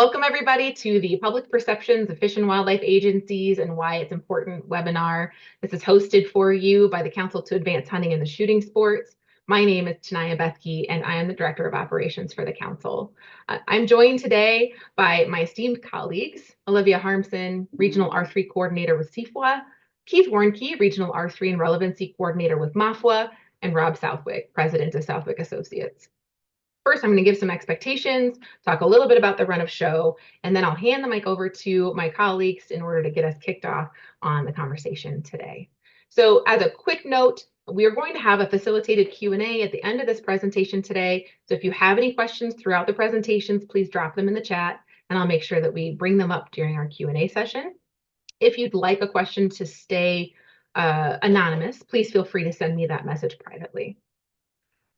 Welcome everybody to the Public Perceptions of Fish and Wildlife Agencies and Why It's Important webinar. This is hosted for you by the Council to Advance Hunting and the Shooting Sports. My name is Taniya Bethke and I am the Director of Operations for the Council. I'm joined today by my esteemed colleagues, Olivia Harmson, Regional R3 Coordinator with CFWA, Keith Warnke, Regional R3 and Relevancy Coordinator with MAFWA, and Rob Southwick, President of Southwick Associates. First, I'm going to give some expectations, talk a little bit about the run of show, and then I'll hand the mic over to my colleagues in order to get us kicked off on the conversation today. So as a quick note, we are going to have a facilitated Q&A at the end of this presentation today. So if you have any questions throughout the presentations, please drop them in the chat, and I'll make sure that we bring them up during our Q&A session. If you'd like a question to stay anonymous, please feel free to send me that message privately.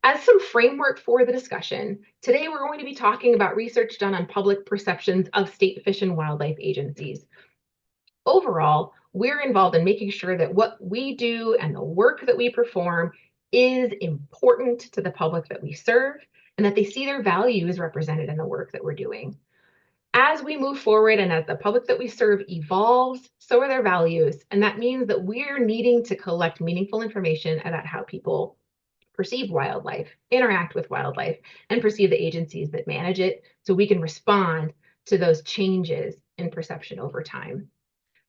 As some framework for the discussion, today we're going to be talking about research done on public perceptions of state fish and wildlife agencies. Overall, we're involved in making sure that what we do and the work that we perform is important to the public that we serve and that they see their values represented in the work that we're doing. As we move forward and as the public that we serve evolves, so are their values. And that means that we're needing to collect meaningful information about how people perceive wildlife, interact with wildlife, and perceive the agencies that manage it so we can respond to those changes in perception over time.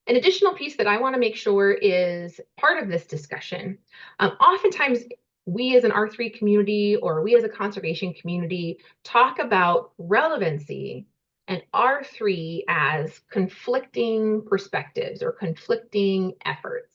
An additional piece that I want to make sure is part of this discussion. Oftentimes, we as an R3 community or we as a conservation community talk about relevancy and R3 as conflicting perspectives or conflicting efforts.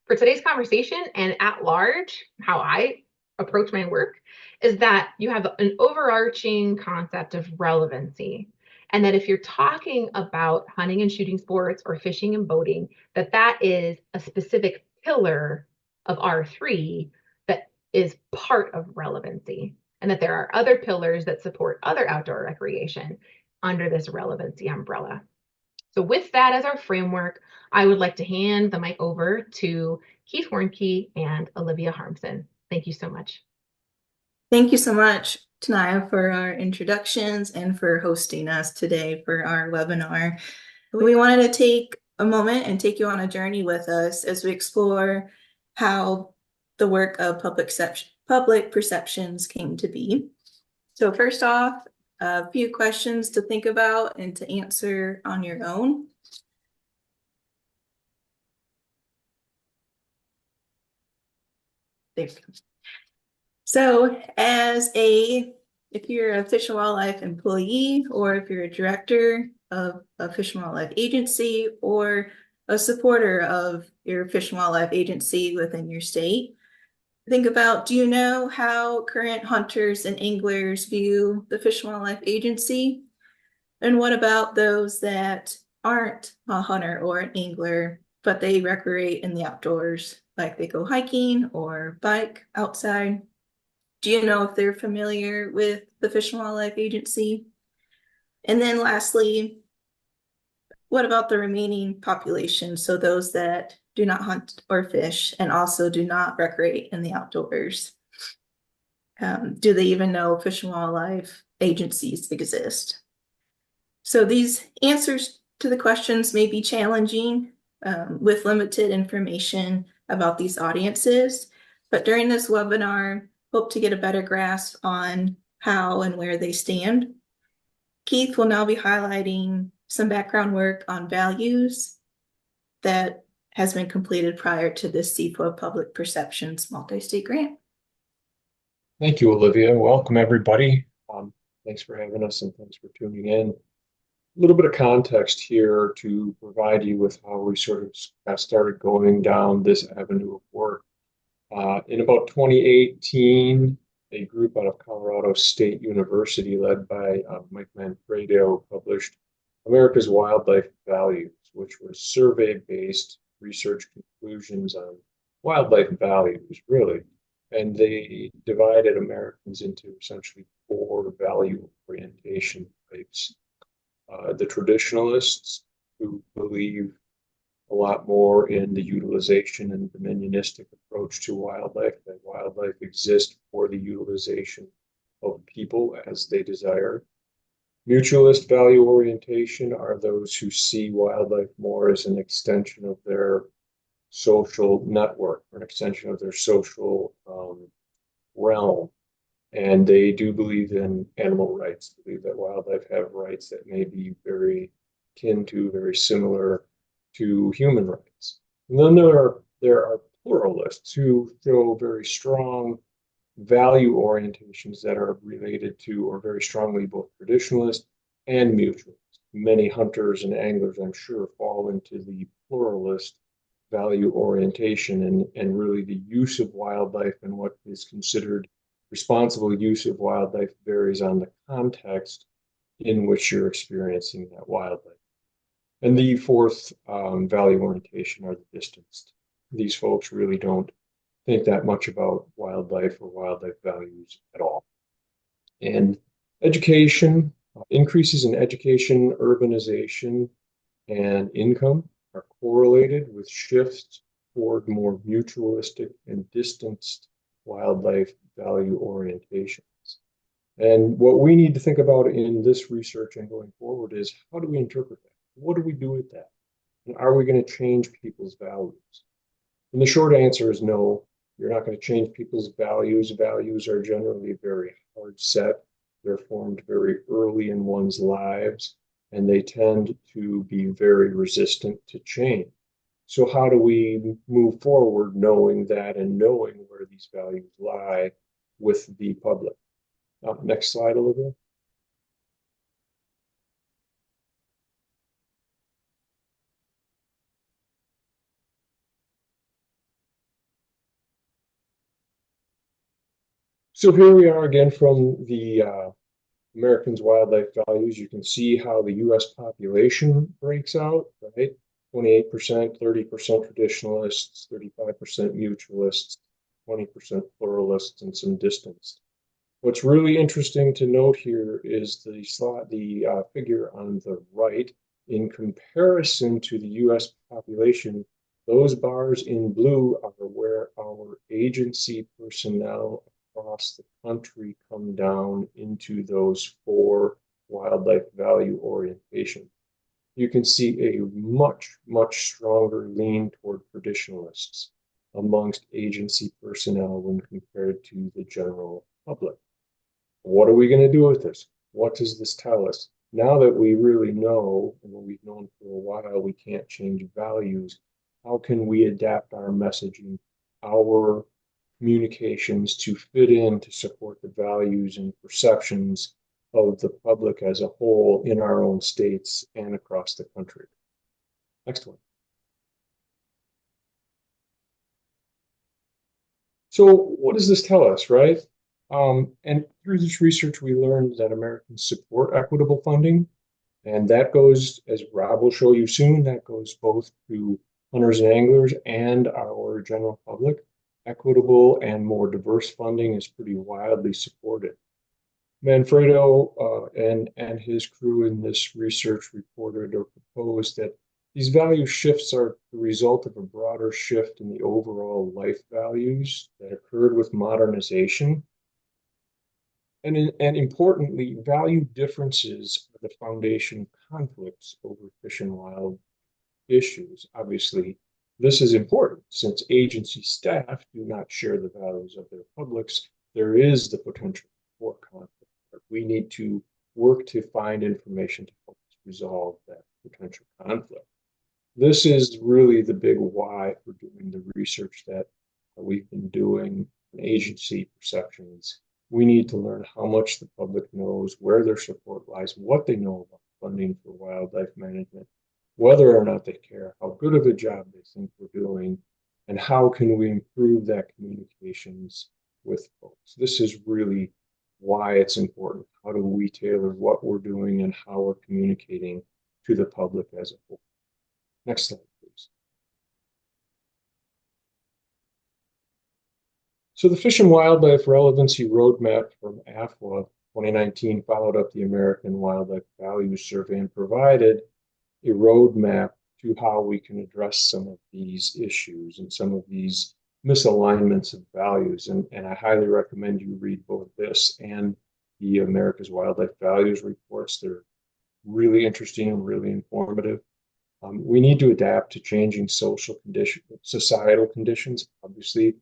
For today's conversation and at large, how I approach my work is that you have an overarching concept of relevancy. And that if you're talking about hunting and shooting sports or fishing and boating, that is a specific pillar of R3 that is part of relevancy. And that there are other pillars that support other outdoor recreation under this relevancy umbrella. So with that as our framework, I would like to hand the mic over to Keith Warnke and Olivia Harmson. Thank you so much. Thank you so much, Taniya, for our introductions and for hosting us today for our webinar. We wanted to take a moment and take you on a journey with us as we explore how the work of public perceptions came to be. So first off, a few questions to think about and to answer on your own. There we go. So if you're a Fish and Wildlife employee, or if you're a director of a Fish and Wildlife agency, or a supporter of your Fish and Wildlife agency within your state, think about, do you know how current hunters and anglers view the Fish and Wildlife Agency? And what about those that aren't a hunter or an angler, but they recreate in the outdoors, like they go hiking or bike outside? Do you know if they're familiar with the Fish and Wildlife Agency? And then lastly, what about the remaining population? So those that do not hunt or fish and also do not recreate in the outdoors. Do they even know Fish and Wildlife agencies exist? So these answers to the questions may be challenging with limited information about these audiences, but during this webinar, hope to get a better grasp on how and where they stand. Keith will now be highlighting some background work on values that has been completed prior to this CFWA Public Perceptions Multi-State Grant. Thank you, Olivia. Welcome, everybody. Thanks for having us and thanks for tuning in. A little bit of context here to provide you with how we sort of got started going down this avenue of work. In about 2018, a group out of Colorado State University led by Mike Manfredo published America's Wildlife Values, which were survey-based research conclusions on wildlife values, really. And they divided Americans into essentially 4 value orientation types. The traditionalists, who believe a lot more in the utilization and dominionistic approach to wildlife, that wildlife exists for the utilization of people as they desire. Mutualist value orientation are those who see wildlife more as an extension of their social network, or an extension of their social realm. And they do believe in animal rights, believe that wildlife have rights that may be very kin to, very similar to human rights. And then there are pluralists who show very strong value orientations that are related to, or very strongly, both traditionalist and mutualist. Many hunters and anglers, I'm sure, fall into the pluralist value orientation, and really the use of wildlife and what is considered responsible use of wildlife varies on the context in which you're experiencing that wildlife. And the fourth value orientation are the distanced. These folks really don't think that much about wildlife or wildlife values at all. And education, increases in education, urbanization, and income are correlated with shifts toward more mutualistic and distanced wildlife value orientations. And what we need to think about in this research and going forward is, how do we interpret that? What do we do with that? And are we going to change people's values? And the short answer is no. You're not going to change people's values. Values are generally very hard set. They're formed very early in one's lives, and they tend to be very resistant to change. So how do we move forward knowing that, and knowing where these values lie with the public? Next slide, Olivia. So here we are again from the Americans' wildlife values. You can see how the U.S. population breaks out, right? 28%, 30% traditionalists, 35% mutualists, 20% pluralists, and some distanced. What's really interesting to note here is the figure on the right. In comparison to the U.S. population, those bars in blue are where our agency personnel across the country come down into those four wildlife value orientation. You can see a much, much stronger lean toward traditionalists amongst agency personnel when compared to the general public. What are we going to do with this? What does this tell us? Now that we really know, and what we've known for a while, we can't change values, how can we adapt our messaging, our communications to fit in to support the values and perceptions of the public as a whole in our own states and across the country? Next one. So what does this tell us, right? And through this research, we learned that Americans support equitable funding. And that goes, as Rob will show you soon, that goes both to hunters and anglers and our general public. Equitable and more diverse funding is pretty widely supported. Manfredo and his crew in this research reported or proposed that these value shifts are the result of a broader shift in the overall life values that occurred with modernization. And importantly, value differences are the foundation conflicts over fish and wild issues. Obviously, this is important since agency staff do not share the values of their publics. There is the potential for conflict. We need to work to find information to help us resolve that potential conflict. This is really the big why for doing the research that we've been doing in agency perceptions. We need to learn how much the public knows, where their support lies, what they know about funding for wildlife management, whether or not they care, how good of a job they think we're doing, and how can we improve that communications with folks. This is really why it's important. How do we tailor what we're doing and how we're communicating to the public as a whole? Next slide, please. So the Fish and Wildlife Relevancy Roadmap from AFWA 2019 followed up the American Wildlife Values Survey and provided a roadmap to how we can address some of these issues and some of these misalignments of values. And I highly recommend you read both this and the America's Wildlife Values reports. They're really interesting and really informative. We need to adapt to changing societal conditions. Obviously,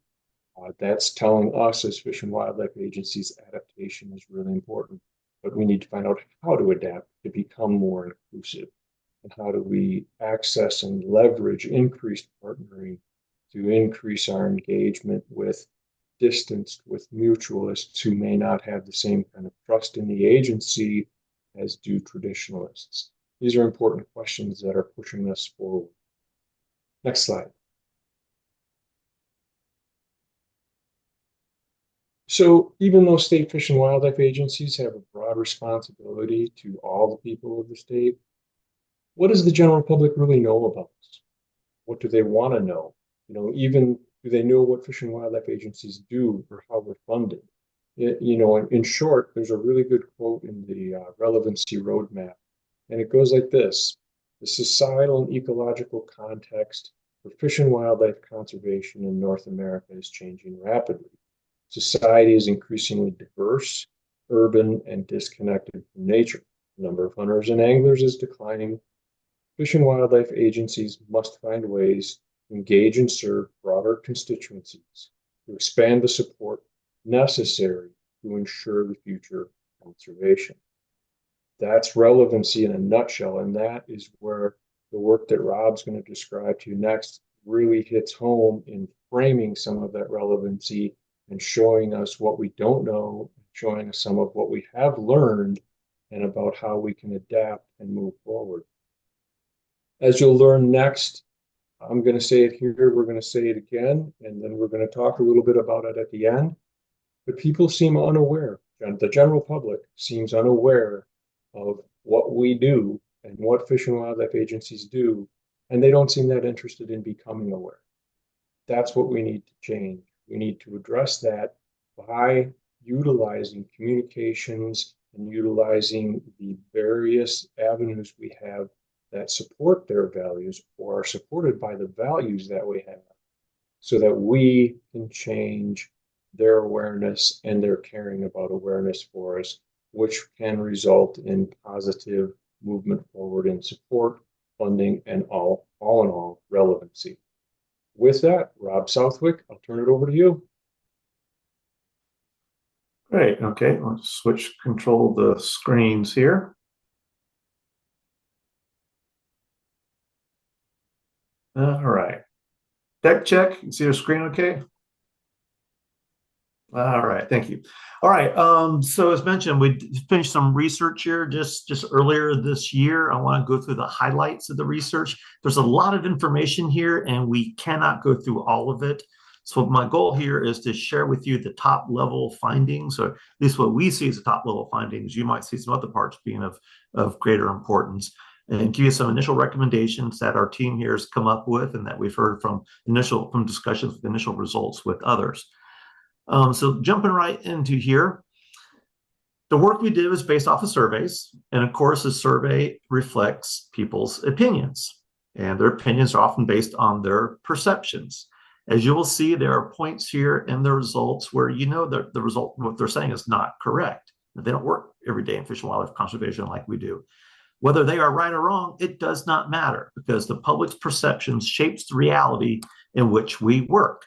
that's telling us as Fish and Wildlife agencies adaptation is really important. But we need to find out how to adapt to become more inclusive. And how do we access and leverage increased partnering to increase our engagement with mutualists who may not have the same kind of trust in the agency as do traditionalists. These are important questions that are pushing us forward. Next slide. So even though state fish and wildlife agencies have a broad responsibility to all the people of the state, what does the general public really know about this? What do they want to know? Even do they know what fish and wildlife agencies do or how they're funded? In short, there's a really good quote in the Relevancy Roadmap, and it goes like this: the societal and ecological context for fish and wildlife conservation in North America is changing rapidly. Society is increasingly diverse, urban, and disconnected from nature. The number of hunters and anglers is declining. Fish and wildlife agencies must find ways to engage and serve broader constituencies to expand the support necessary to ensure the future conservation. That's relevancy in a nutshell, and that is where the work that Rob's going to describe to you next really hits home in framing some of that relevancy and showing us what we don't know, showing us some of what we have learned, and about how we can adapt and move forward. As you'll learn next, I'm going to say it here, we're going to say it again, and then we're going to talk a little bit about it at the end. But people seem unaware, the general public seems unaware of what we do and what fish and wildlife agencies do, and they don't seem that interested in becoming aware. That's what we need to change. We need to address that by utilizing communications and utilizing the various avenues we have that support their values or are supported by the values that we have, so that we can change their awareness and their caring about awareness for us, which can result in positive movement forward in support, funding, and all in all, relevancy. With that, Rob Southwick, I'll turn it over to you. Great. Okay, let's switch control the screens here. All right. Deck check. You can see your screen okay? All right, thank you. All right, so as mentioned, we finished some research here just earlier this year. I want to go through the highlights of the research. There's a lot of information here, and we cannot go through all of it. So my goal here is to share with you the top level findings, or at least what we see as the top level findings. You might see some other parts being of greater importance, and give you some initial recommendations that our team here has come up with and that we've heard from discussions with initial results with others. So jumping right into here, the work we did was based off of surveys. And of course, the survey reflects people's opinions. And their opinions are often based on their perceptions. As you will see, there are points here in the results where you know that the result, what they're saying is not correct. They don't work every day in fish and wildlife conservation like we do. Whether they are right or wrong, it does not matter, because the public's perceptions shapes the reality in which we work.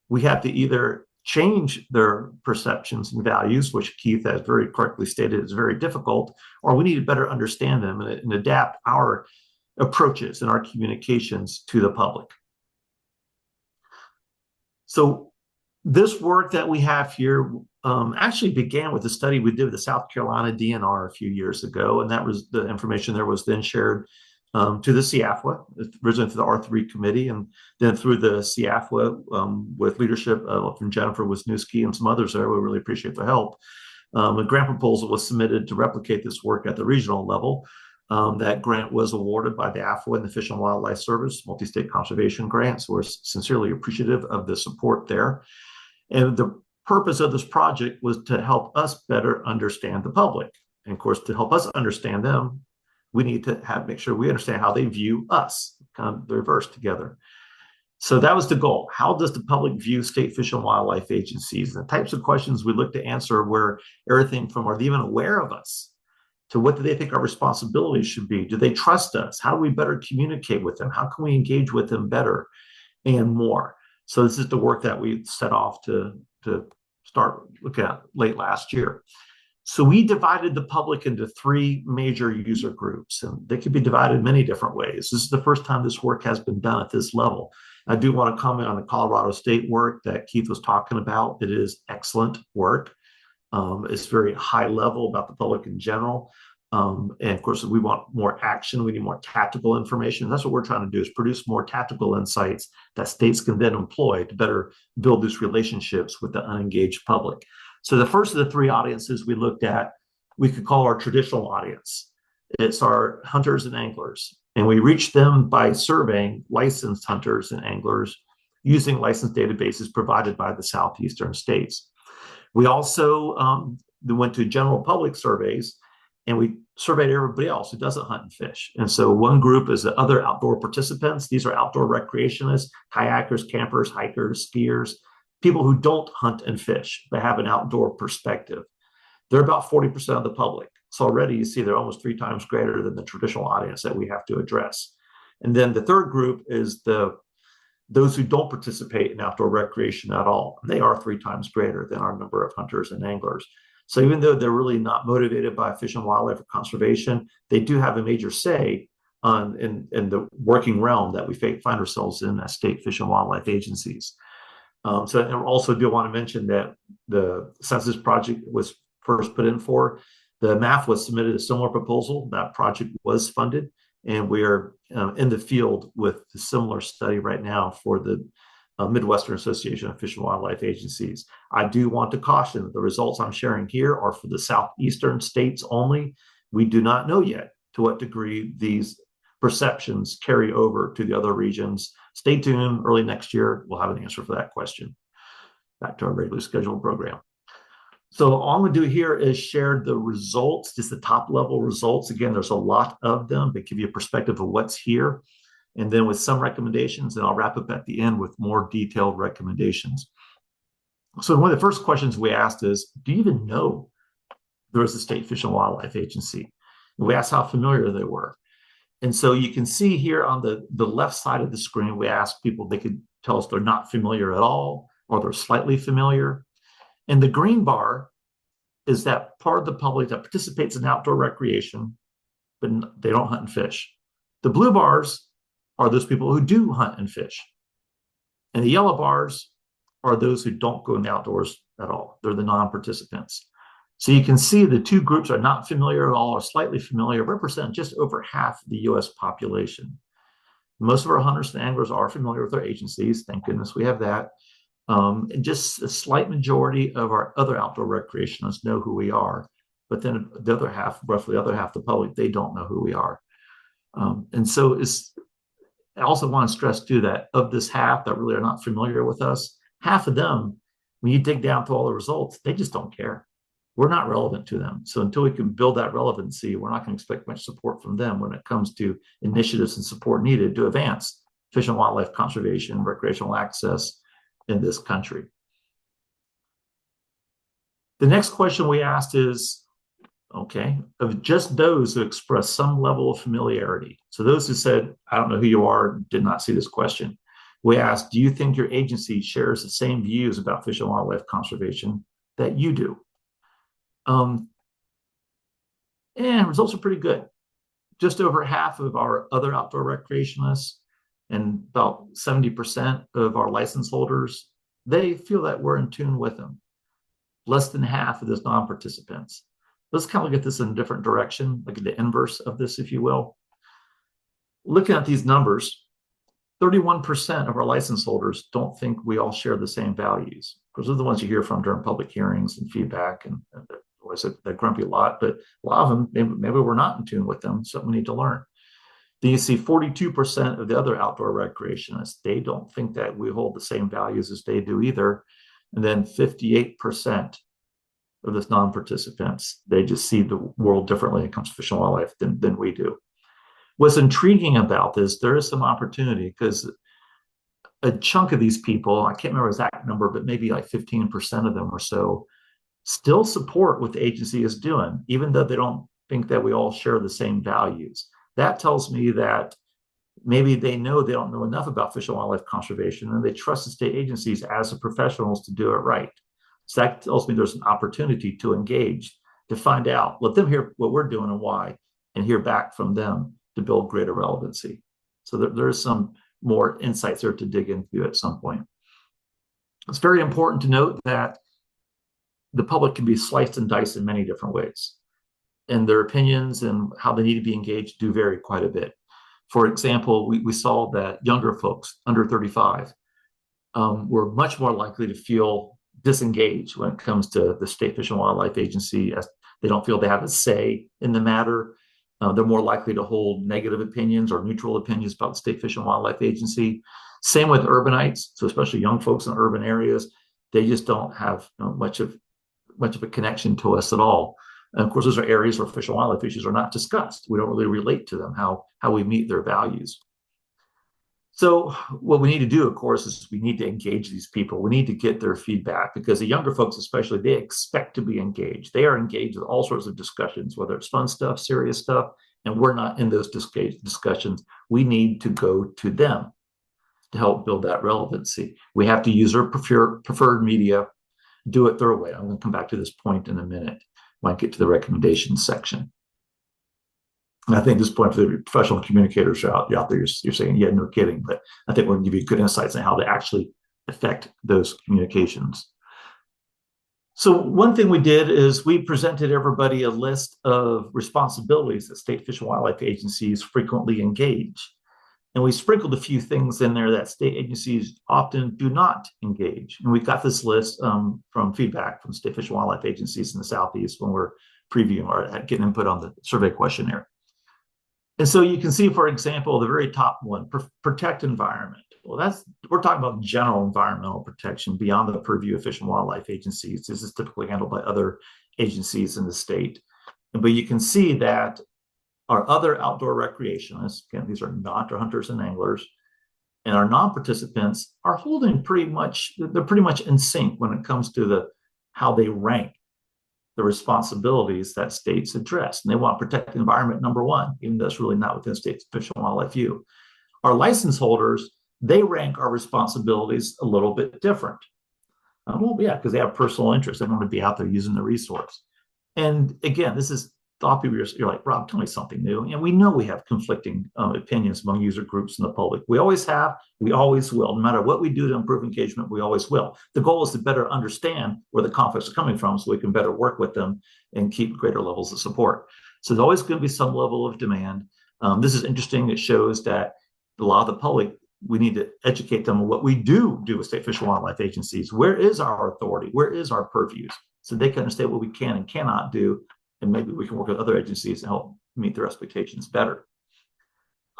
We have to either change their perceptions and values, which Keith has very correctly stated is very difficult, or we need to better understand them and adapt our approaches and our communications to the public. So this work that we have here actually began with a study we did with the South Carolina DNR a few years ago, and that was the information there was then shared to the CIAFWA, originally through the R3 committee, and then through the CIAFWA with leadership from Jennifer Wisniewski and some others there. We really appreciate the help. A grant proposal was submitted to replicate this work at the regional level. That grant was awarded by the AFWA and the Fish and Wildlife Service, multi-state conservation grants. We're sincerely appreciative of the support there. And the purpose of this project was to help us better understand the public. And of course, to help us understand them, we need to make sure we understand how they view us, kind of the reverse together. So that was the goal. How does the public view state fish and wildlife agencies? The types of questions we look to answer were everything from, are they even aware of us, to what do they think our responsibilities should be? Do they trust us? How do we better communicate with them? How can we engage with them better, and more? So this is the work that we set off to start looking at late last year. So we divided the public into three major user groups, and they could be divided many different ways. This is the first time this work has been done at this level. I do want to comment on the Colorado State work that Keith was talking about. It is excellent work. It's very high level about the public in general. And of course, we want more action. We need more tactical information. That's what we're trying to do, is produce more tactical insights that states can then employ to better build these relationships with the unengaged public. So the first of the three audiences we looked at, we could call our traditional audience. It's our hunters and anglers. And we reach them by surveying licensed hunters and anglers using licensed databases provided by the southeastern states. We also went to general public surveys, and we surveyed everybody else who doesn't hunt and fish. And so one group is the other outdoor participants. These are outdoor recreationists, kayakers, campers, hikers, skiers, people who don't hunt and fish, but have an outdoor perspective. They're about 40% of the public. So already you see they're almost 3 times greater than the traditional audience that we have to address. And then the third group is those who don't participate in outdoor recreation at all. And they are 3 times greater than our number of hunters and anglers. So even though they're really not motivated by fish and wildlife or conservation, they do have a major say in the working realm that we find ourselves in as state fish and wildlife agencies. So I also do want to mention that the census project was first put in for. The MAF was submitted a similar proposal. That project was funded, and we are in the field with a similar study right now for the Midwestern Association of Fish and Wildlife Agencies. I do want to caution that the results I'm sharing here are for the southeastern states only. We do not know yet to what degree these perceptions carry over to the other regions. Stay tuned. Early next year, we'll have an answer for that question. Back to our regularly scheduled program. So all I'm going to do here is share the results, just the top level results. Again, there's a lot of them, but give you a perspective of what's here. And then with some recommendations, and I'll wrap up at the end with more detailed recommendations. So one of the first questions we asked is, do you even know there is a state fish and wildlife agency? And we asked how familiar they were. And so you can see here on the left side of the screen, we asked people, they could tell us they're not familiar at all, or they're slightly familiar. And the green bar is that part of the public that participates in outdoor recreation, but they don't hunt and fish. The blue bars are those people who do hunt and fish. And the yellow bars are those who don't go in the outdoors at all. They're the non-participants. So you can see the two groups are not familiar at all or slightly familiar, represent just over half the US population. Most of our hunters and anglers are familiar with our agencies. Thank goodness we have that. And just a slight majority of our other outdoor recreationists know who we are. But then the other half, roughly the other half of the public, they don't know who we are. And so I also want to stress too that of this half that really are not familiar with us, half of them, when you dig down to all the results, they just don't care. We're not relevant to them. So until we can build that relevancy, we're not going to expect much support from them when it comes to initiatives and support needed to advance fish and wildlife conservation, recreational access in this country. The next question we asked is, okay, of just those who express some level of familiarity. So those who said, I don't know who you are, did not see this question. We asked, do you think your agency shares the same views about fish and wildlife conservation that you do? And results are pretty good. Just over half of our other outdoor recreationists and about 70% of our license holders, they feel that we're in tune with them. Less than half of those non-participants. Let's kind of look at this in a different direction, look at the inverse of this, if you will. Looking at these numbers, 31% of our license holders don't think we all share the same values. Because those are the ones you hear from during public hearings and feedback, and always that grumpy lot, but a lot of them, maybe we're not in tune with them, something we need to learn. Then you see 42% of the other outdoor recreationists, they don't think that we hold the same values as they do either. And then 58% of the non-participants, they just see the world differently when it comes to fish and wildlife than we do. What's intriguing about this, there is some opportunity because a chunk of these people, I can't remember the exact number, but maybe like 15% of them or so, still support what the agency is doing, even though they don't think that we all share the same values. That tells me that maybe they know they don't know enough about fish and wildlife conservation, and they trust the state agencies as the professionals to do it right. So that tells me there's an opportunity to engage, to find out, let them hear what we're doing and why, and hear back from them to build greater relevancy. So there's some more insights there to dig into at some point. It's very important to note that the public can be sliced and diced in many different ways, and their opinions and how they need to be engaged do vary quite a bit. For example, we saw that younger folks under 35 were much more likely to feel disengaged when it comes to the State Fish and Wildlife Agency, as they don't feel they have a say in the matter. They're more likely to hold negative opinions or neutral opinions about the State Fish and Wildlife Agency. Same with urbanites, so especially young folks in urban areas, they just don't have much of a connection to us at all. And of course, those are areas where fish and wildlife issues are not discussed. We don't really relate to them, how we meet their values. So what we need to do, of course, is we need to engage these people. We need to get their feedback, because the younger folks, especially, they expect to be engaged. They are engaged with all sorts of discussions, whether it's fun stuff, serious stuff, and we're not in those discussions. We need to go to them to help build that relevancy. We have to use our preferred media, do it their way. I'm going to come back to this point in a minute when I get to the recommendations section. And I think this point for the professional communicators out there, you're saying, yeah, no kidding. But I think we're going to give you good insights on how to actually affect those communications. So one thing we did is we presented everybody a list of responsibilities that state fish and wildlife agencies frequently engage. And we sprinkled a few things in there that state agencies often do not engage. And we got this list from feedback from state fish and wildlife agencies in the Southeast when we're previewing or getting input on the survey questionnaire. And so you can see, for example, the very top one, protect environment. Well, we're talking about general environmental protection beyond the purview of fish and wildlife agencies. This is typically handled by other agencies in the state. But you can see that our other outdoor recreationists, again, these are not our hunters and anglers, and our non-participants are holding they're pretty much in sync when it comes to how they rank the responsibilities that states address. And they want to protect the environment number one, even though it's really not within state's fish and wildlife view. Our license holders, they rank our responsibilities a little bit different. Well, yeah, because they have personal interest. They want to be out there using the resource. And again, this is thought people, you're like, Rob, tell me something new. And we know we have conflicting opinions among user groups and the public. We always have, we always will. No matter what we do to improve engagement, we always will. The goal is to better understand where the conflicts are coming from so we can better work with them and keep greater levels of support. So there's always going to be some level of demand. This is interesting. It shows that a lot of the public, we need to educate them on what we do with state fish and wildlife agencies. Where is our authority? Where is our purviews? So they can understand what we can and cannot do. And maybe we can work with other agencies to help meet their expectations better.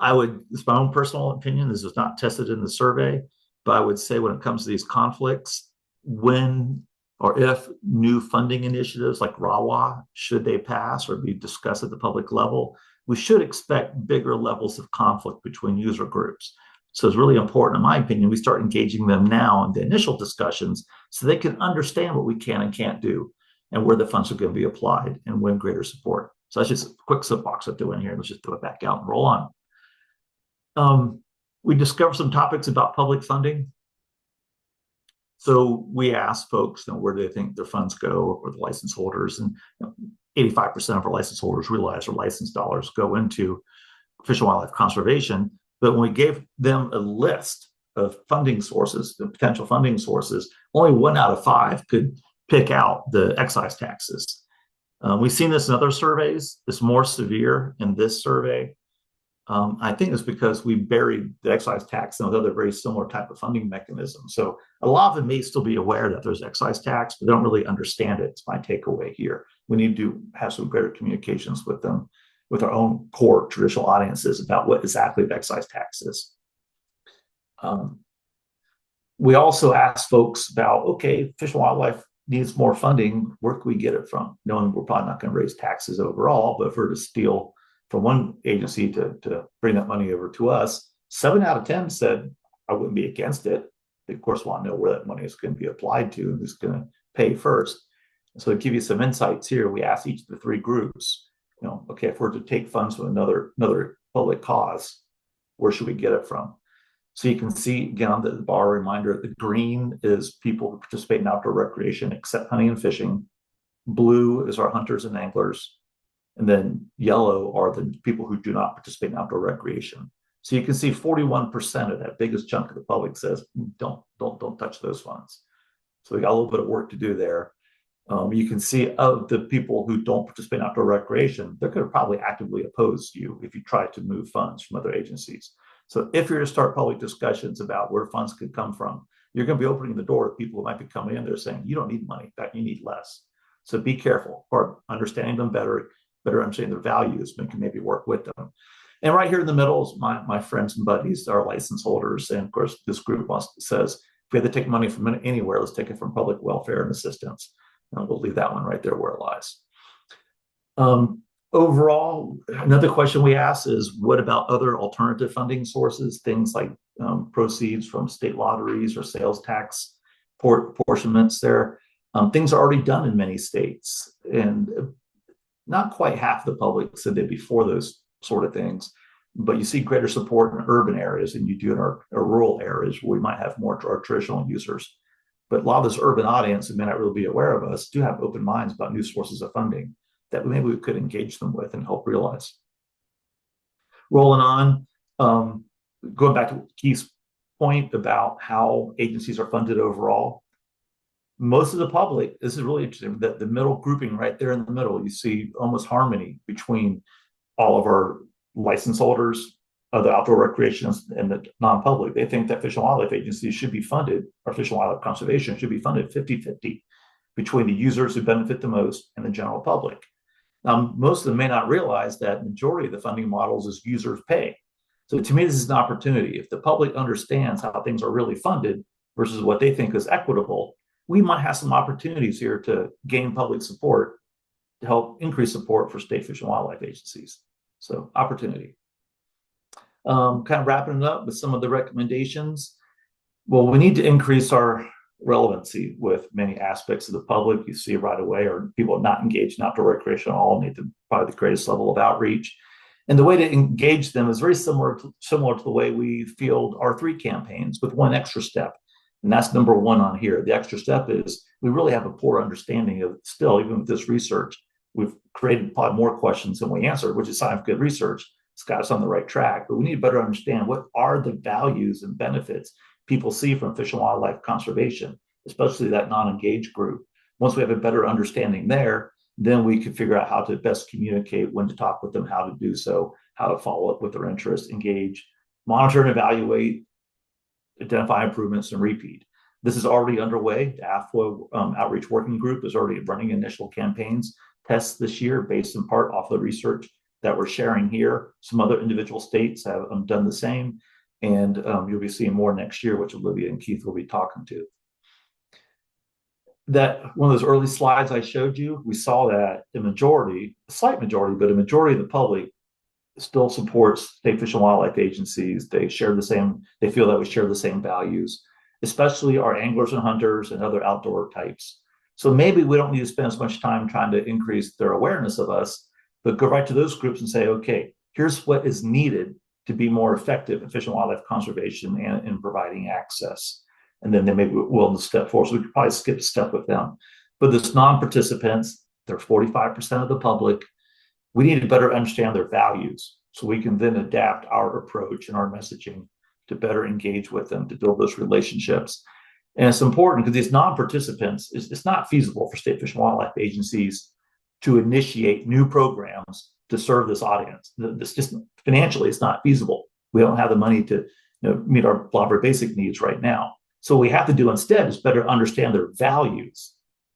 It's my own personal opinion, this was not tested in the survey, but I would say when it comes to these conflicts, when or if new funding initiatives like RAWA, should they pass or be discussed at the public level, we should expect bigger levels of conflict between user groups. So it's really important, in my opinion, we start engaging them now in the initial discussions so they can understand what we can and can't do, and where the funds are going to be applied and win greater support. So that's just a quick soapbox I threw in here. Let's just throw it back out and roll on. We discovered some topics about public funding. So we asked folks, where do they think their funds go, or the license holders, and 85% of our license holders realize their license dollars go into fish and wildlife conservation. But when we gave them a list of funding sources, the potential funding sources, only 1 out of 5 could pick out the excise taxes. We've seen this in other surveys. It's more severe in this survey. I think it's because we buried the excise tax and other very similar type of funding mechanisms. So a lot of them may still be aware that there's excise tax, but they don't really understand it. It's my takeaway here. We need to have some greater communications with them, with our own core traditional audiences about what exactly the excise tax is. We also asked folks about, okay, Fish and Wildlife needs more funding, where can we get it from? Knowing we're probably not going to raise taxes overall, but if we're to steal from one agency to bring that money over to us, 7 out of 10 said I wouldn't be against it. They, of course, want to know where that money is going to be applied to and who's going to pay first. So to give you some insights here, we asked each of the three groups, okay, if we're to take funds from another public cause, where should we get it from? So you can see, again, on the bar reminder, the green is people who participate in outdoor recreation except hunting and fishing. Blue is our hunters and anglers. And then yellow are the people who do not participate in outdoor recreation. So you can see 41% of that biggest chunk of the public says, don't touch those funds. So we got a little bit of work to do there. You can see of the people who don't participate in outdoor recreation, they're going to probably actively oppose you if you try to move funds from other agencies. So if you're to start public discussions about where funds could come from, you're going to be opening the door to people who might be coming in there saying, you don't need money, in fact, you need less. So be careful, or understanding them better understanding their values, and can maybe work with them. And right here in the middle is my friends and buddies, our license holders. And of course, this group says, if we have to take money from anywhere, let's take it from public welfare and assistance. And we'll leave that one right there where it lies. Overall, another question we ask is, what about other alternative funding sources, things like proceeds from state lotteries or sales tax apportionments there? Things are already done in many states, and not quite half the public said they'd be for those sort of things, but you see greater support in urban areas than you do in our rural areas where we might have more our traditional users. But a lot of this urban audience who may not really be aware of us do have open minds about new sources of funding that maybe we could engage them with and help realize. Rolling on, going back to Keith's point about how agencies are funded overall, most of the public, this is really interesting, that the middle grouping right there in the middle, you see almost harmony between all of our license holders of the outdoor recreation and the non-public. They think that Fish and Wildlife agencies should be funded, or Fish and Wildlife Conservation should be funded 50-50 between the users who benefit the most and the general public. Most of them may not realize that majority of the funding models is users pay. So to me, this is an opportunity. If the public understands how things are really funded versus what they think is equitable, we might have some opportunities here to gain public support to help increase support for state fish and wildlife agencies. So opportunity. Kind of wrapping it up with some of the recommendations. Well, we need to increase our relevancy with many aspects of the public. You see right away, or people not engaged in outdoor recreation at all need probably the greatest level of outreach. And the way to engage them is very similar to the way we field our 3 campaigns, with one extra step. And that's number 1 on here. The extra step is we really have a poor understanding of, still, even with this research, we've created probably more questions than we answered, which is a sign of good research. It's got us on the right track, but we need to better understand what are the values and benefits people see from fish and wildlife conservation, especially that non-engaged group. Once we have a better understanding there, then we can figure out how to best communicate, when to talk with them, how to do so, how to follow up with their interests, engage, monitor and evaluate, identify improvements, and repeat. This is already underway. The AFWA Outreach Working Group is already running initial campaigns tests this year based in part off the research that we're sharing here. Some other individual states have done the same, and you'll be seeing more next year, which Olivia and Keith will be talking to. That one of those early slides I showed you, we saw that the majority, a slight majority, but a majority of the public still supports state fish and wildlife agencies. They share the same, they feel that we share the same values, especially our anglers and hunters and other outdoor types. So maybe we don't need to spend as much time trying to increase their awareness of us, but go right to those groups and say, okay, here's what is needed to be more effective in fish and wildlife conservation and in providing access. And then they may be willing to step forward. So we could probably skip a step with them. But this non-participants, they're 45% of the public. We need to better understand their values so we can then adapt our approach and our messaging to better engage with them, to build those relationships. And it's important because these non-participants, it's not feasible for state fish and wildlife agencies to initiate new programs to serve this audience. This just financially, it's not feasible. We don't have the money to meet our blobber basic needs right now. So what we have to do instead is better understand their values.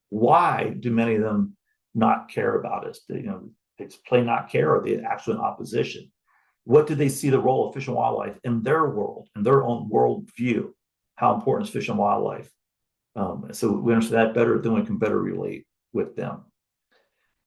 Why do many of them not care about us? They plain not care, or they actually in opposition. What do they see the role of fish and wildlife in their world, in their own world view? How important is fish and wildlife? So we understand that better, then we can better relate with them.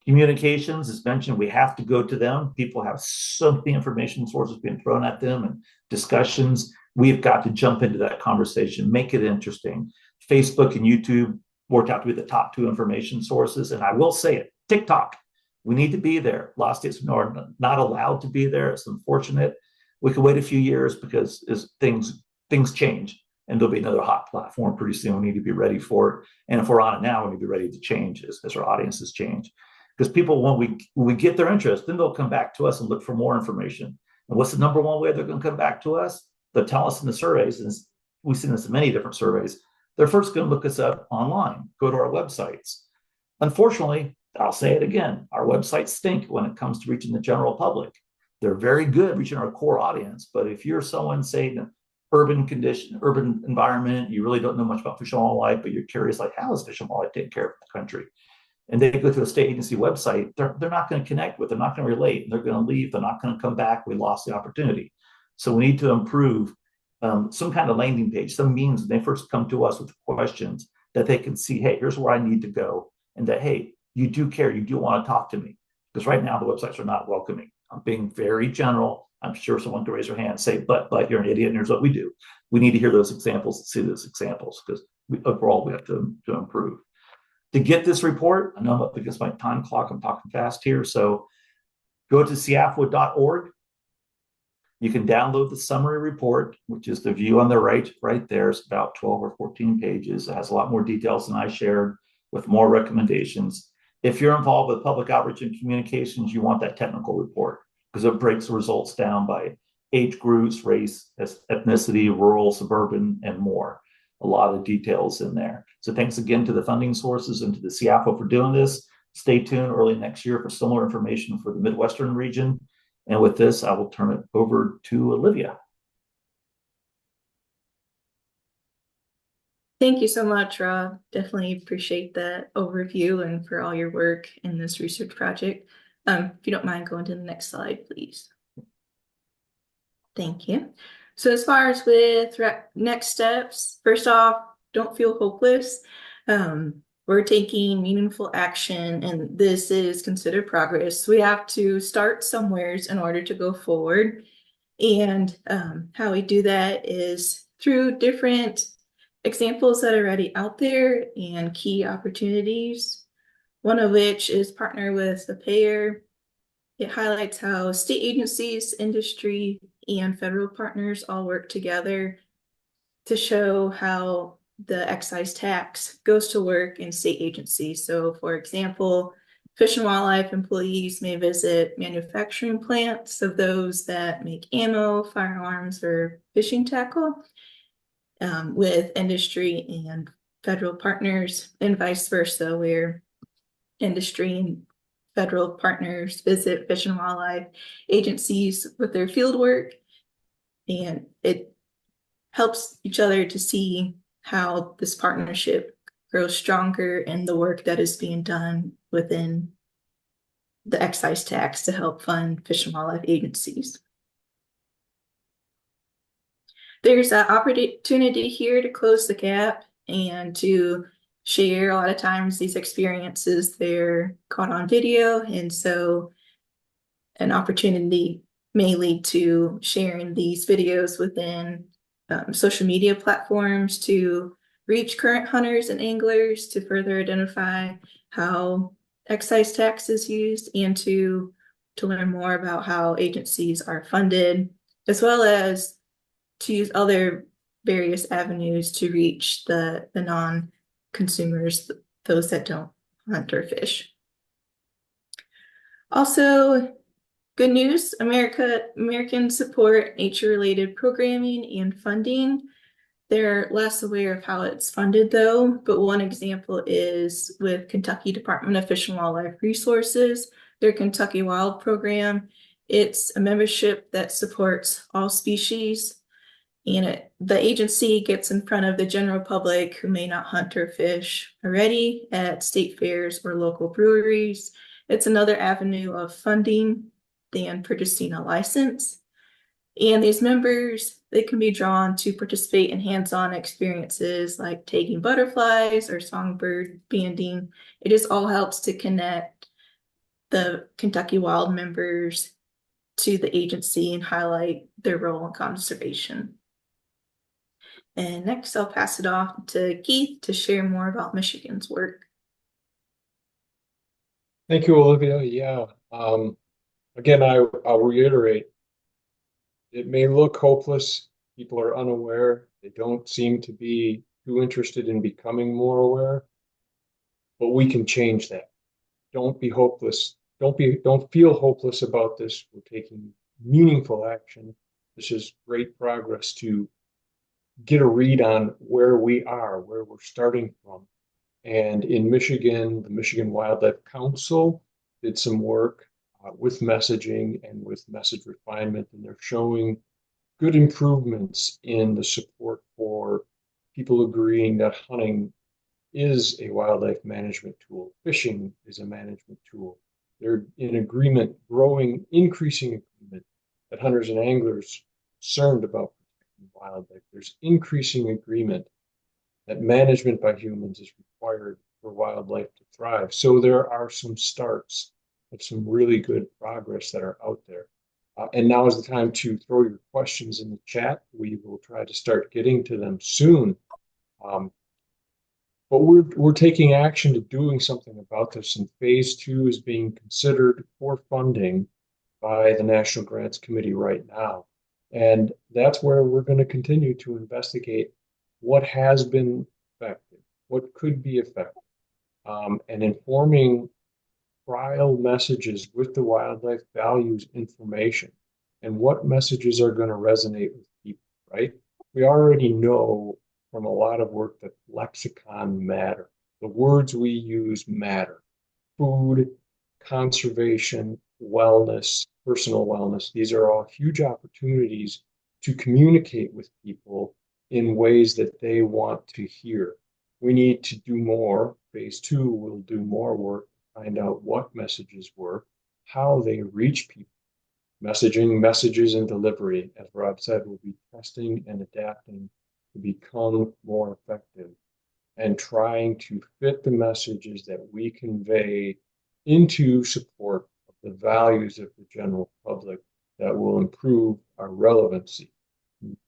Communications, as mentioned, we have to go to them. People have so many information sources being thrown at them and discussions. we've got to jump into that conversation, make it interesting. Facebook and YouTube worked out to be the top two information sources. And I will say it, TikTok, we need to be there. A lot of states are not allowed to be there. It's unfortunate. We could wait a few years because as things change, and there'll be another hot platform pretty soon. We need to be ready for it. And if we're on it now, we need to be ready to change as our audiences change. Because people, when we get their interest, then they'll come back to us and look for more information. And what's the number one way they're going to come back to us? They'll tell us in the surveys, and we've seen this in many different surveys, they're first going to look us up online, go to our websites. Unfortunately, I'll say it again, our websites stink when it comes to reaching the general public. They're very good reaching our core audience, but if you're someone, say, in an urban environment, you really don't know much about fish and wildlife, but you're curious, like, how is fish and wildlife taken care of in the country? And they go to a state agency website, they're not going to connect with, they're not going to relate, and they're going to leave, they're not going to come back, we lost the opportunity. So we need to improve some kind of landing page, some means when they first come to us with questions that they can see, hey, here's where I need to go, and that, hey, you do care, you do want to talk to me. Because right now the websites are not welcoming. I'm being very general. I'm sure someone could raise their hand and say, but you're an idiot, and here's what we do. We need to hear those examples, see those examples, because overall we have to improve. To get this report, I know I'm up against my time clock, I'm talking fast here, so go to ciafwa.org. You can download the summary report, which is the view on the right there. It's about 12 or 14 pages. It has a lot more details than I shared with more recommendations. If you're involved with public outreach and communications, you want that technical report because it breaks the results down by age groups, race, ethnicity, rural, suburban, and more. A lot of details in there. So thanks again to the funding sources and to the CIAFWA for doing this. Stay tuned early next year for similar information for the Midwestern region. And with this, I will turn it over to Olivia. Thank you so much, Rob. Definitely appreciate that overview and for all your work in this research project. If you don't mind going to the next slide, please. Thank you. So as far as with next steps, first off, don't feel hopeless. We're taking meaningful action, and this is considered progress. We have to start somewheres in order to go forward. And how we do that is through different examples that are already out there and key opportunities, one of which is partner with the payer. It highlights how state agencies, industry, and federal partners all work together to show how the excise tax goes to work in state agencies. So, for example, Fish and Wildlife employees may visit manufacturing plants of those that make ammo, firearms, or fishing tackle with industry and federal partners, and vice versa, where industry and federal partners visit Fish and Wildlife agencies with their field work. And it helps each other to see how this partnership grows stronger and the work that is being done within the excise tax to help fund Fish and Wildlife agencies. There's an opportunity here to close the gap and to share. A lot of times these experiences, they're caught on video, and so an opportunity may lead to sharing these videos within social media platforms to reach current hunters and anglers to further identify how excise tax is used and to learn more about how agencies are funded, as well as to use other various avenues to reach the non-consumers, those that don't hunt or fish. Also, good news, Americans support nature-related programming and funding. They're less aware of how it's funded though, but one example is with Kentucky Department of Fish and Wildlife Resources, their Kentucky Wild program. It's a membership that supports all species, and the agency gets in front of the general public who may not hunt or fish already at state fairs or local breweries. It's another avenue of funding than purchasing a license. And these members, they can be drawn to participate in hands-on experiences like tagging butterflies or songbird banding. It just all helps to connect the Kentucky Wild members to the agency and highlight their role in conservation. And next, I'll pass it off to Keith to share more about Michigan's work. Thank you, Olivia. Yeah. Again, I'll reiterate, it may look hopeless. People are unaware. They don't seem to be too interested in becoming more aware, but we can change that. Don't be hopeless. Don't feel hopeless about this. We're taking meaningful action. This is great progress to get a read on where we are, where we're starting from. And in Michigan, the Michigan Wildlife Council did some work with messaging and with message refinement, and they're showing good improvements in the support for people agreeing that hunting is a wildlife management tool. Fishing is a management tool. They're in agreement, growing, increasing agreement that hunters and anglers concerned about protecting wildlife. There's increasing agreement that management by humans is required for wildlife to thrive. So there are some starts of some really good progress that are out there. And now is the time to throw your questions in the chat. We will try to start getting to them soon. But we're taking action to doing something about this, and phase 2 is being considered for funding by the National Grants Committee right now. And that's where we're going to continue to investigate what has been effective, what could be effective, and informing trial messages with the wildlife values information and what messages are going to resonate with people, right? We already know from a lot of work that lexicon matter. The words we use matter. Food, conservation, wellness, personal wellness. These are all huge opportunities to communicate with people in ways that they want to hear. We need to do more. Phase 2 will do more work to find out what messages work, how they reach people. Messaging, messages, and delivery, as Rob said, will be testing and adapting to become more effective and trying to fit the messages that we convey into support of the values of the general public that will improve our relevancy.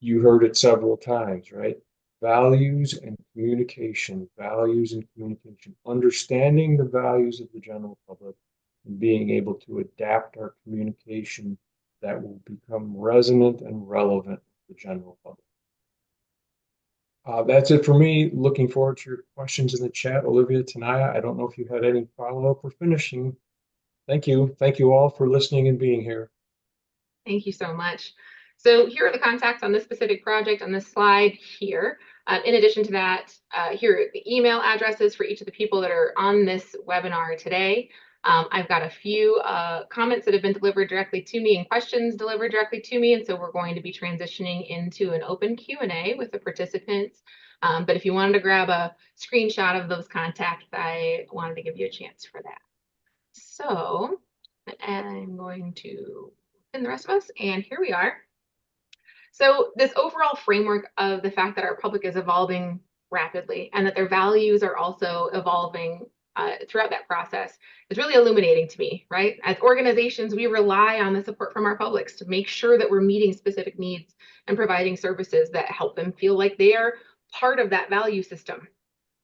You heard it several times, right? Values and communication, understanding the values of the general public and being able to adapt our communication that will become resonant and relevant to the general public. That's it for me. Looking forward to your questions in the chat. Olivia, Taniya, I don't know if you had any follow-up or finishing. Thank you. Thank you all for listening and being here. Thank you so much. So here are the contacts on this specific project on this slide here. In addition to that, here are the email addresses for each of the people that are on this webinar today. I've got a few comments that have been delivered directly to me and questions delivered directly to me, and so we're going to be transitioning into an open Q&A with the participants. But if you wanted to grab a screenshot of those contacts, I wanted to give you a chance for that. So I'm going to pin the rest of us, and here we are. So this overall framework of the fact that our public is evolving rapidly and that their values are also evolving throughout that process is really illuminating to me, right? As organizations, we rely on the support from our publics to make sure that we're meeting specific needs and providing services that help them feel like they are part of that value system.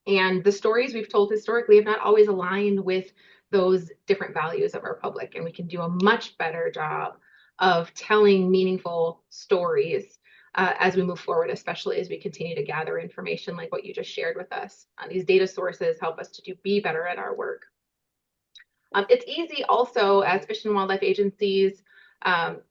And the stories we've told historically have not always aligned with those different values of our public, and we can do a much better job of telling meaningful stories as we move forward, especially as we continue to gather information like what you just shared with us. These data sources help us to be better at our work. It's easy also as Fish and Wildlife agencies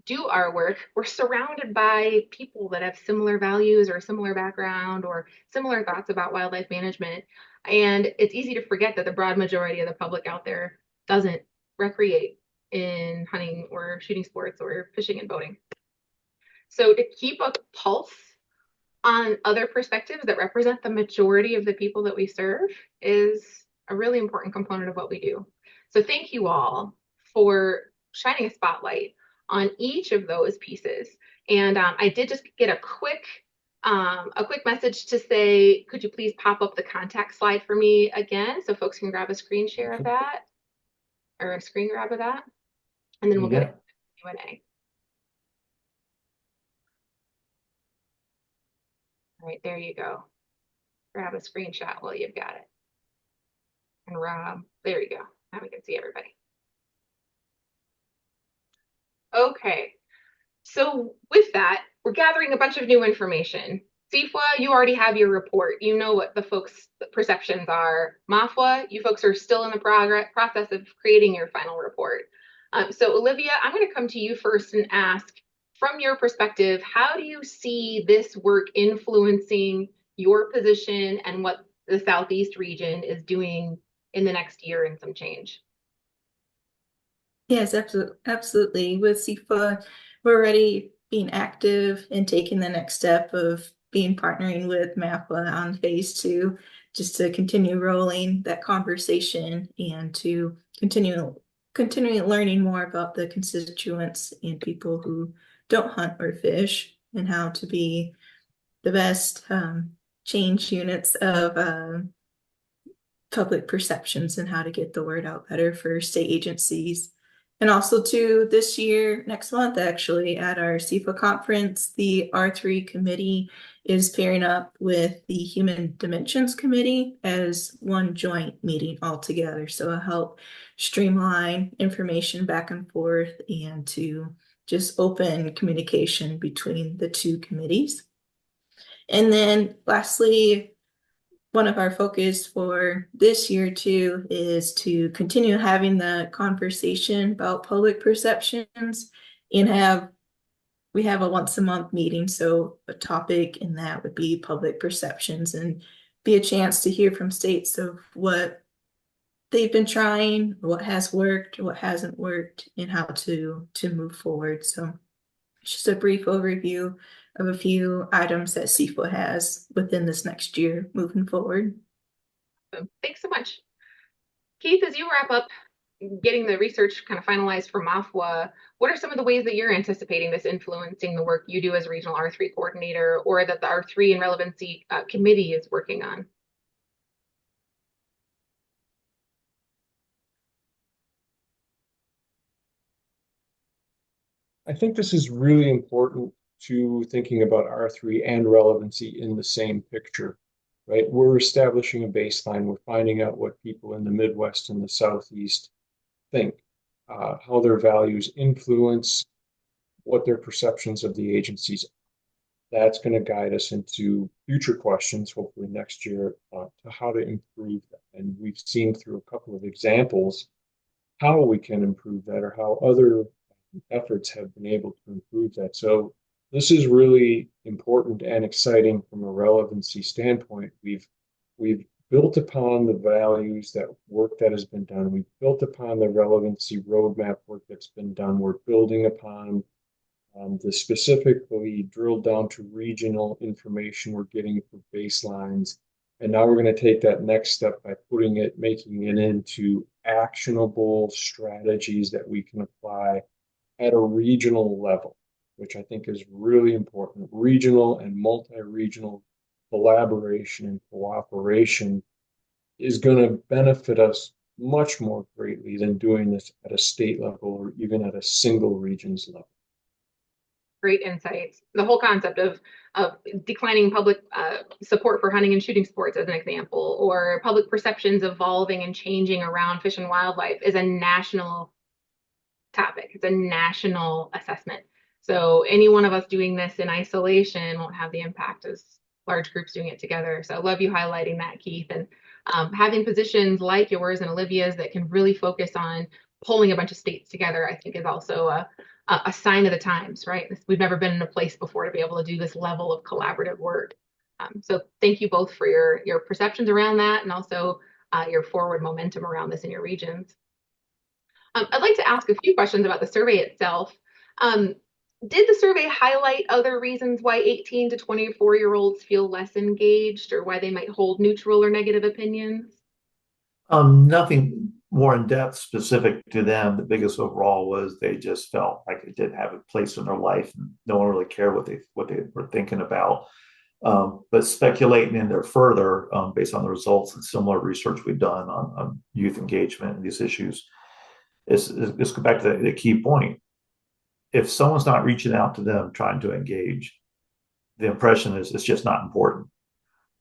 do our work. We're surrounded by people that have similar values or similar background or similar thoughts about wildlife management. And it's easy to forget that the broad majority of the public out there doesn't recreate in hunting or shooting sports or fishing and boating. So to keep a pulse on other perspectives that represent the majority of the people that we serve is a really important component of what we do. So thank you all for shining a spotlight on each of those pieces. And I did just get a quick message to say, could you please pop up the contact slide for me again so folks can grab a screen share of that or a screen grab of that, and then we'll get into Q&A. right, there you go. Grab a screenshot while you've got it. And Rob, there you go. Now we can see everybody. Okay, so with that, we're gathering a bunch of new information. CFWA, you already have your report. You know what the folks' perceptions are. MAFWA, you folks are still in the process of creating your final report. So Olivia, I'm going to come to you first and ask, from your perspective, how do you see this work influencing your position and what the Southeast region is doing in the next year and some change? Yes, absolutely. With SIFA, we're already being active and taking the next step of being partnering with MAPA on phase 2, just to continue rolling that conversation and to continuing learning more about the constituents and people who don't hunt or fish, and how to be the best change units of public perceptions and how to get the word out better for state agencies. And also too, this year, next month actually, at our CIFA conference, the R3 committee is pairing up with the Human Dimensions Committee as one joint meeting altogether. So it'll help streamline information back and forth and to just open communication between the two committees. And then lastly, one of our focus for this year too is to continue having the conversation about public perceptions, and we have a once a month meeting. So a topic in that would be public perceptions, and be a chance to hear from states of what they've been trying, what has worked, what hasn't worked, and how to move forward. So just a brief overview of a few items that CIFA has within this next year moving forward. Thanks so much. Keith, as you wrap up getting the research kind of finalized for MAFWA, what are some of the ways that you're anticipating this influencing the work you do as a regional R3 coordinator, or that the R3 and Relevancy committee is working on? I think this is really important to thinking about R3 and relevancy in the same picture, right? We're establishing a baseline. We're finding out what people in the Midwest and the Southeast think, how their values influence what their perceptions of the agencies are. That's going to guide us into future questions, hopefully next year, to how to improve that. And we've seen through a couple of examples how we can improve that, or how other efforts have been able to improve that. So this is really important and exciting from a relevancy standpoint. We've built upon the values, that work that has been done. We've built upon the relevancy roadmap work that's been done. We're building upon the specifically drilled down to regional information we're getting for baselines. And now we're going to take that next step by making it into actionable strategies that we can apply at a regional level, which I think is really important. Regional and multi-regional collaboration and cooperation is going to benefit us much more greatly than doing this at a state level or even at a single region's level. Great insights. The whole concept of declining public support for hunting and shooting sports, as an example, or public perceptions evolving and changing around fish and wildlife, is a national topic. It's a national assessment. So any one of us doing this in isolation won't have the impact as large groups doing it together. So I love you highlighting that, Keith, and having positions like yours and Olivia's that can really focus on pulling a bunch of states together, I think is also a sign of the times, right? We've never been in a place before to be able to do this level of collaborative work. So thank you both for your perceptions around that, and also your forward momentum around this in your regions. I'd like to ask a few questions about the survey itself. Did the survey highlight other reasons why 18 to 24-year-olds feel less engaged, or why they might hold neutral or negative opinions? Nothing more in depth specific to them. The biggest overall was they just felt like it didn't have a place in their life, and no one really cared what they were thinking about. But speculating in there further, based on the results and similar research we've done on youth engagement and these issues, is go back to the key point. If someone's not reaching out to them trying to engage, the impression is it's just not important.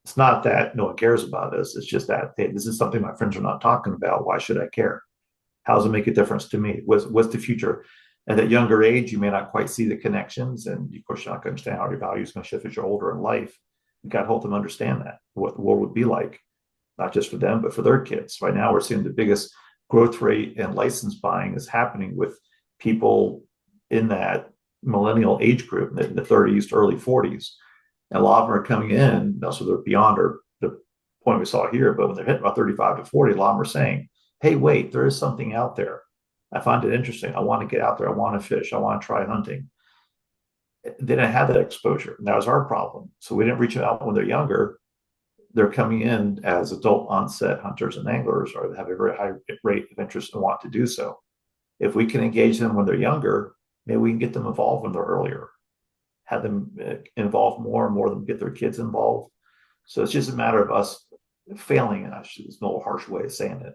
It's not that no one cares about us. It's just that, hey, this is something my friends are not talking about. Why should I care? How does it make a difference to me? What's the future? At that younger age, you may not quite see the connections, and of course, you're not going to understand how your values are going to shift as you're older in life. You got to help them understand that what the world would be like, not just for them, but for their kids. Right now, we're seeing the biggest growth rate in license buying is happening with people in that millennial age group, in the 30s to early 40s. And a lot of them are coming in, so they're beyond the point we saw here, but when they're hitting about 35 to 40, a lot of them are saying, hey, wait, there is something out there. I find it interesting. I want to get out there. I want to fish. I want to try hunting. They didn't have that exposure. And that was our problem. So we didn't reach out when they're younger. They're coming in as adult onset hunters and anglers, or they have a very high rate of interest and want to do so. If we can engage them when they're younger, maybe we can get them involved when they're earlier, have them involved more and more of them get their kids involved. So it's just a matter of us failing, and there's no harsh way of saying it,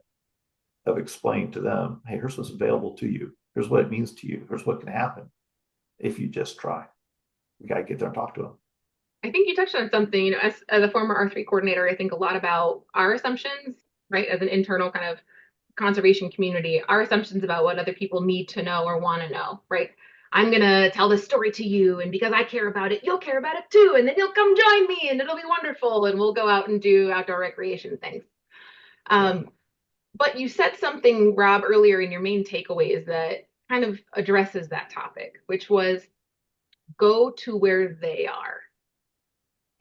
of explaining to them, hey, here's what's available to you. Here's what it means to you. Here's what can happen if you just try. We got to get there and talk to them. I think you touched on something, as a former R3 coordinator, I think a lot about our assumptions, right? As an internal kind of conservation community, our assumptions about what other people need to know or want to know, right? I'm going to tell this story to you, and because I care about it, you'll care about it too. And then you'll come join me, and it'll be wonderful. And we'll go out and do outdoor recreation things. But you said something, Rob, earlier in your main takeaways that kind of addresses that topic, which was go to where they are.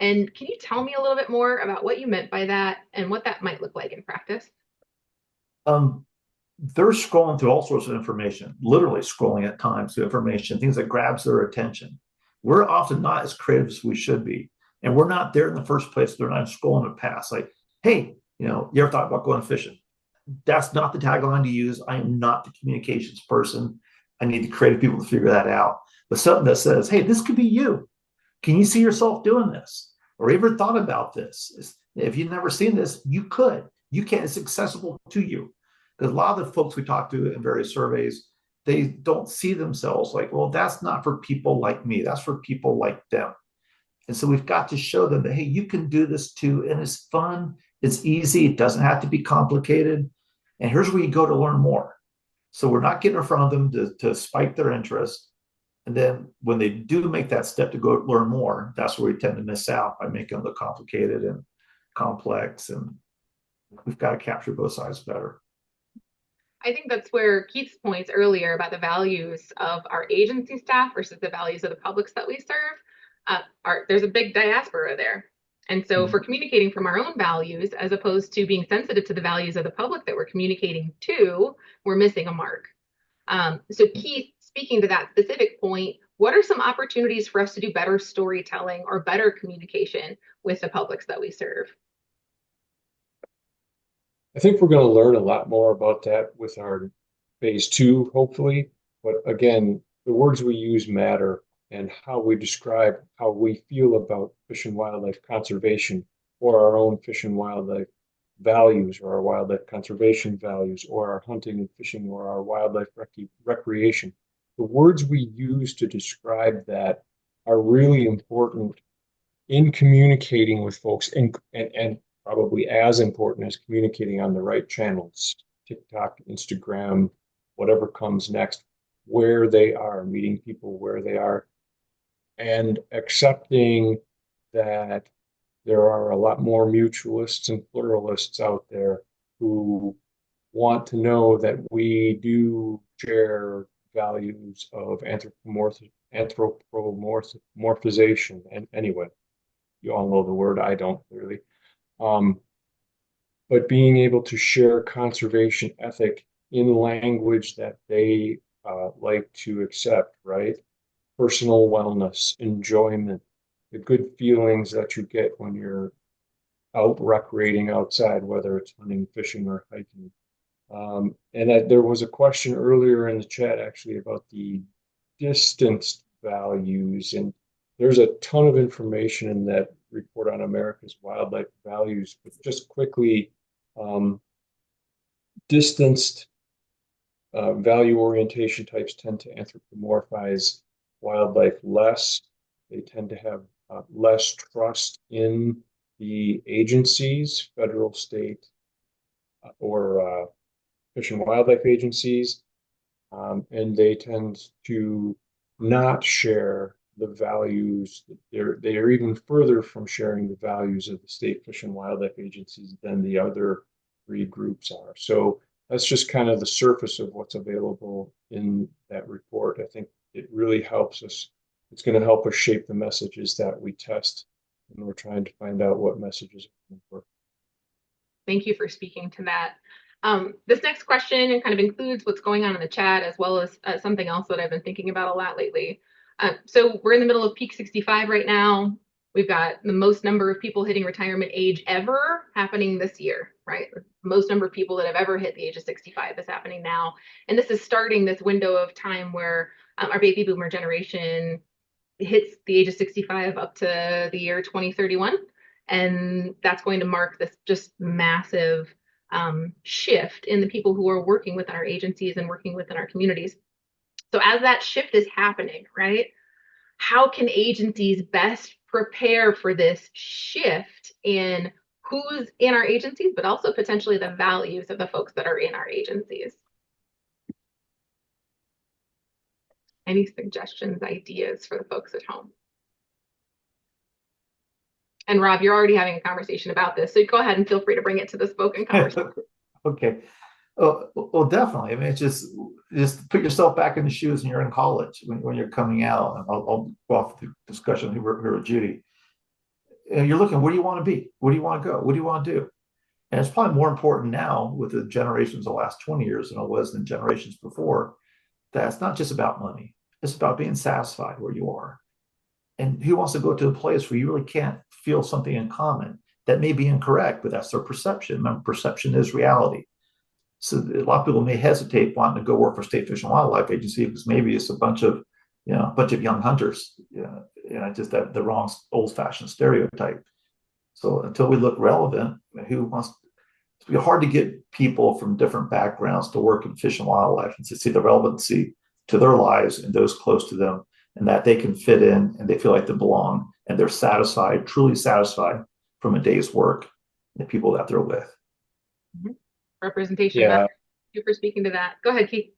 And can you tell me a little bit more about what you meant by that and what that might look like in practice? They're scrolling through all sorts of information, literally scrolling at times through information, things that grabs their attention. We're often not as creative as we should be. And we're not there in the first place. They're not scrolling it past. Like, hey, you ever thought about going fishing? That's not the tagline to use. I am not the communications person. I need the creative people to figure that out. But something that says, hey, this could be you. Can you see yourself doing this? Or ever thought about this? If you've never seen this, you could. You can. It's accessible to you. Because a lot of the folks we talk to in various surveys, they don't see themselves like, well, that's not for people like me. That's for people like them. And so we've got to show them that, hey, you can do this too. And it's fun. It's easy. It doesn't have to be complicated. And here's where you go to learn more. So we're not getting in front of them to spike their interest. And then when they do make that step to go learn more, that's where we tend to miss out by making them look complicated and complex. And we've got to capture both sides better. I think that's where Keith's points earlier about the values of our agency staff versus the values of the publics that we serve, there's a big diaspora there. And so if we're communicating from our own values, as opposed to being sensitive to the values of the public that we're communicating to, we're missing a mark. So Keith, speaking to that specific point, what are some opportunities for us to do better storytelling or better communication with the publics that we serve? I think we're going to learn a lot more about that with our phase 2, hopefully. But again, the words we use matter, and how we describe how we feel about fish and wildlife conservation, or our own fish and wildlife values, or our wildlife conservation values, or our hunting and fishing, or our wildlife recreation. The words we use to describe that are really important in communicating with folks, and probably as important as communicating on the right channels, TikTok, Instagram, whatever comes next, where they are, meeting people where they are, and accepting that there are a lot more mutualists and pluralists out there who want to know that we do share values of anthropomorphization. And anyway, you all know the word, I don't clearly. But being able to share conservation ethic in language that they like to accept, right? Personal wellness, enjoyment, the good feelings that you get when you're out recreating outside, whether it's hunting, fishing, or hiking. There was a question earlier in the chat actually about the distance values, and there's a ton of information in that report on America's wildlife values. But just quickly, distanced value orientation types tend to anthropomorphize wildlife less. They tend to have less trust in the agencies, federal, state, or fish and wildlife agencies, and they tend to not share the values. They're even further from sharing the values of the state fish and wildlife agencies than the other three groups are. So that's just kind of the surface of what's available in that report. I think it really helps us. It's going to help us shape the messages that we test, and we're trying to find out what messages work. Thank you for speaking to that. This next question kind of includes what's going on in the chat, as well as something else that I've been thinking about a lot lately. So we're in the middle of peak 65 right now. We've got the most number of people hitting retirement age ever happening this year, right? The most number of people that have ever hit the age of 65 is happening now. And this is starting this window of time where our baby boomer generation hits the age of 65 up to the year 2031. And that's going to mark this just massive shift in the people who are working within our agencies and working within our communities. So as that shift is happening, right, how can agencies best prepare for this shift in who's in our agencies, but also potentially the values of the folks that are in our agencies? Any suggestions, ideas for the folks at home? And Rob, you're already having a conversation about this, so go ahead and feel free to bring it to the spoken conversation. Okay. Well, definitely. I mean, it's just put yourself back in the shoes when you're in college, when you're coming out. And I'll go off the discussion here with Judy. You're looking, where do you want to be? Where do you want to go? What do you want to do? And it's probably more important now with the generations of the last 20 years than it was in generations before, that it's not just about money. It's about being satisfied where you are. And who wants to go to a place where you really can't feel something in common? That may be incorrect, but that's their perception. Remember, perception is reality. So a lot of people may hesitate wanting to go work for State Fish and Wildlife Agency because maybe it's a bunch of young hunters. Just that the wrong old-fashioned stereotype. So until we look relevant, who wants? It's be hard to get people from different backgrounds to work in fish and wildlife and to see the relevancy to their lives and those close to them, and that they can fit in and they feel like they belong and they're satisfied, truly satisfied from a day's work, the people that they're with. Mm-hmm. Representation. Yeah. Thank you for speaking to that. Go ahead, Keith.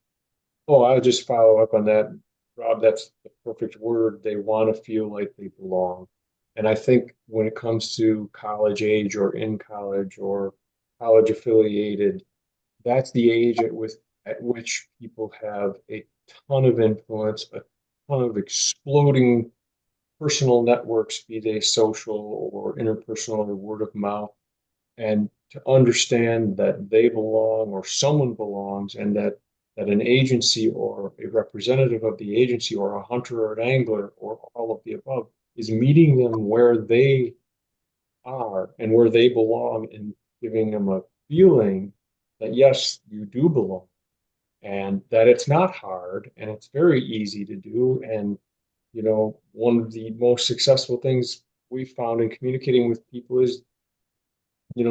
Oh, I'll just follow up on that, Rob. That's the perfect word. They want to feel like they belong. And I think when it comes to college age or in college or college affiliated, that's the age at which people have a ton of influence, a ton of exploding personal networks, be they social or interpersonal or word of mouth, and to understand that they belong or someone belongs, and that an agency or a representative of the agency or a hunter or an angler or all of the above is meeting them where they are and where they belong, and giving them a feeling that yes, you do belong, and that it's not hard and it's very easy to do. And one of the most successful things we found in communicating with people is,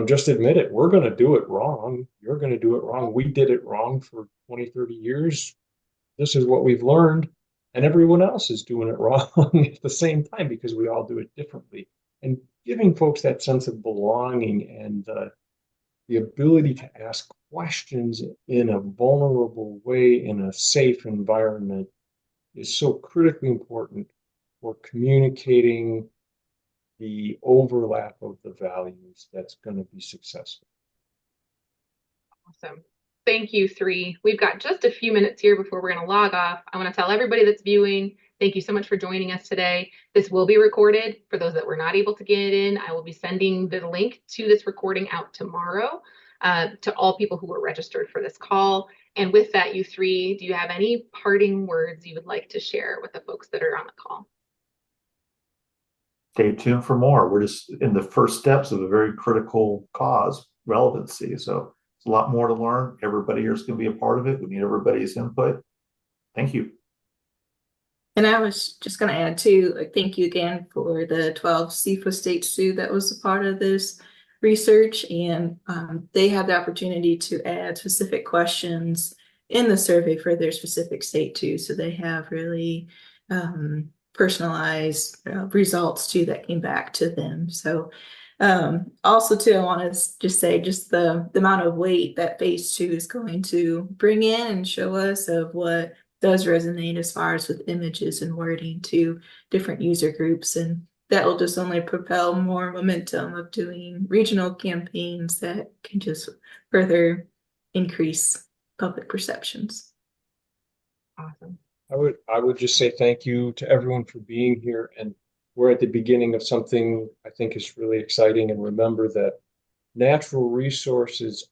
just admit it. We're going to do it wrong. You're going to do it wrong. We did it wrong for 20, 30 years. This is what we've learned. And everyone else is doing it wrong at the same time because we all do it differently. And giving folks that sense of belonging and the ability to ask questions in a vulnerable way, in a safe environment, is so critically important for communicating the overlap of the values that's going to be successful. Awesome. Thank you, three. We've got just a few minutes here before we're going to log off. I want to tell everybody that's viewing, thank you so much for joining us today. This will be recorded. For those that were not able to get in, I will be sending the link to this recording out tomorrow to all people who were registered for this call. And with that, you three, do you have any parting words you would like to share with the folks that are on the call? Stay tuned for more. We're just in the first steps of a very critical cause, relevancy. So it's a lot more to learn. Everybody here is going to be a part of it. We need everybody's input. Thank you. And I was just going to add too, thank you again for the 12 CFA states too that was a part of this research, and they had the opportunity to add specific questions in the survey for their specific state too. So they have really personalized results too that came back to them. So also too, I want to just say just the amount of weight that phase 2 is going to bring in and show us of what does resonate as far as with images and wording to different user groups. And that will just only propel more momentum of doing regional campaigns that can just further increase public perceptions. Awesome. I would just say thank you to everyone for being here. And we're at the beginning of something I think is really exciting. And remember that natural resources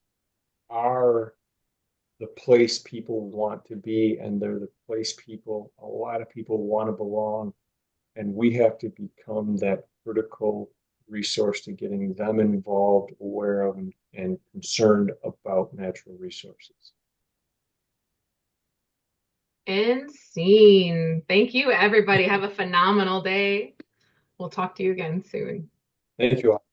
are the place people want to be, and they're the place a lot of people want to belong. And we have to become that critical resource to getting them involved, aware of, and concerned about natural resources. And scene. Thank you, everybody. Have a phenomenal day. We'll talk to you again soon. Thank you all.